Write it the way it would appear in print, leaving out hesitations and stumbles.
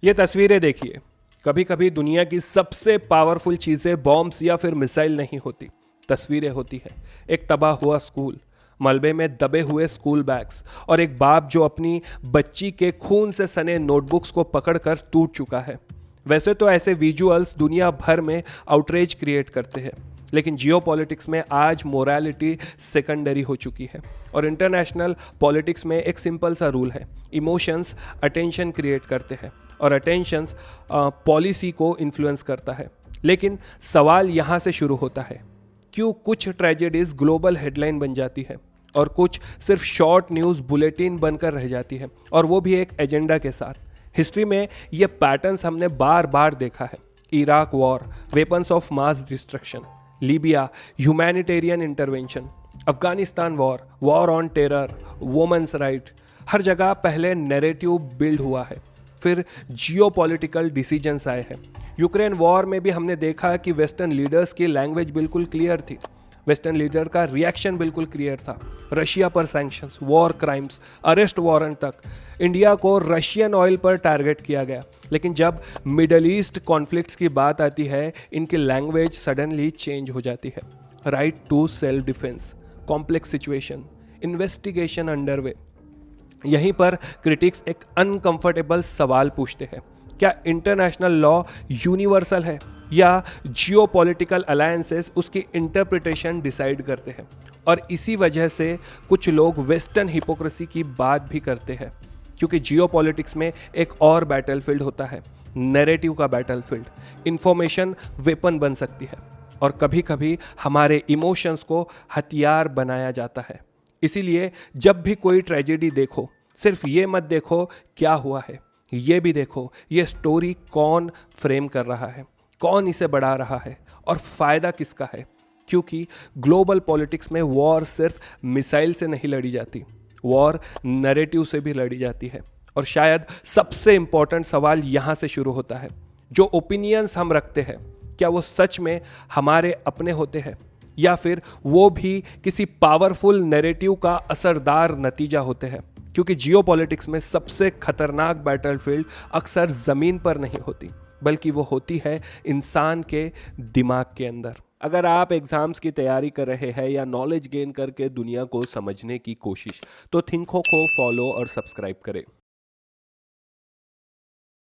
ये तस्वीरें देखिए। कभी कभी दुनिया की सबसे पावरफुल चीजें बॉम्ब्स या फिर मिसाइल नहीं होती, तस्वीरें होती है। एक तबाह हुआ स्कूल, मलबे में दबे हुए स्कूल बैग्स, और एक बाप जो अपनी बच्ची के खून से सने नोटबुक्स को पकड़कर टूट चुका है। वैसे तो ऐसे विजुअल्स दुनिया भर में आउटरेज क्रिएट करते हैं, लेकिन जियोपॉलिटिक्स में आज मोरालिटी सेकेंडरी हो चुकी है। और इंटरनेशनल पॉलिटिक्स में एक सिंपल सा रूल है, इमोशंस अटेंशन क्रिएट करते हैं और अटेंशंस पॉलिसी को इन्फ्लुएंस करता है। लेकिन सवाल यहाँ से शुरू होता है, क्यों कुछ ट्रेजेडीज ग्लोबल हेडलाइन बन जाती है और कुछ सिर्फ शॉर्ट न्यूज़ बुलेटिन बनकर रह जाती है, और वो भी एक एजेंडा के साथ। हिस्ट्री में ये पैटर्न्स हमने बार बार देखा है। Iraq war, weapons of mass destruction; Libya, humanitarian intervention; Afghanistan war, war on terror, women's right. हर जगह पहले नैरेटिव बिल्ड हुआ है, फिर जियोपॉलिटिकल डिसीजंस आए हैं। यूक्रेन वॉर में भी हमने देखा कि वेस्टर्न लीडर्स की लैंग्वेज बिल्कुल क्लियर थी, वेस्टर्न लीडर का रिएक्शन बिल्कुल क्लियर था। रशिया पर sanctions, war crimes, arrest warrant तक। इंडिया को रशियन ऑयल पर टारगेट किया गया। लेकिन जब मिडल ईस्ट कॉन्फ्लिक्ट्स की बात आती है, इनकी लैंग्वेज सडनली चेंज हो जाती है। Right to self defence, complex situation, investigation underway. यहीं पर क्रिटिक्स एक अनकंफर्टेबल सवाल पूछते हैं, क्या इंटरनेशनल लॉ यूनिवर्सल है या जियोपॉलिटिकल अलायंसेस उसकी इंटरप्रिटेशन डिसाइड करते हैं? और इसी वजह से कुछ लोग वेस्टर्न हिपोक्रेसी की बात भी करते हैं, क्योंकि जियोपॉलिटिक्स में एक और बैटलफील्ड होता है, नैरेटिव का बैटलफील्ड। इंफॉर्मेशन वेपन बन सकती है, और कभी कभी हमारे इमोशंस को हथियार बनाया जाता है। इसीलिए जब भी कोई ट्रेजेडी देखो, सिर्फ ये मत देखो क्या हुआ है, ये भी देखो ये स्टोरी कौन फ्रेम कर रहा है, कौन इसे बढ़ा रहा है, और फायदा किसका है। क्योंकि ग्लोबल पॉलिटिक्स में वॉर सिर्फ मिसाइल से नहीं लड़ी जाती, वॉर नैरेटिव से भी लड़ी जाती है। और शायद सबसे इंपॉर्टेंट सवाल यहाँ से शुरू होता है, जो ओपिनियंस हम रखते हैं, क्या वो सच में हमारे अपने होते हैं, या फिर वो भी किसी पावरफुल नैरेटिव का असरदार नतीजा होते हैं? क्योंकि जियोपॉलिटिक्स में सबसे खतरनाक बैटलफील्ड अक्सर ज़मीन पर नहीं होती, बल्कि वो होती है इंसान के दिमाग के अंदर। अगर आप एग्जाम्स की तैयारी कर रहे हैं या नॉलेज गेन करके दुनिया को समझने की कोशिश, तो थिंको को फॉलो और सब्सक्राइब करें।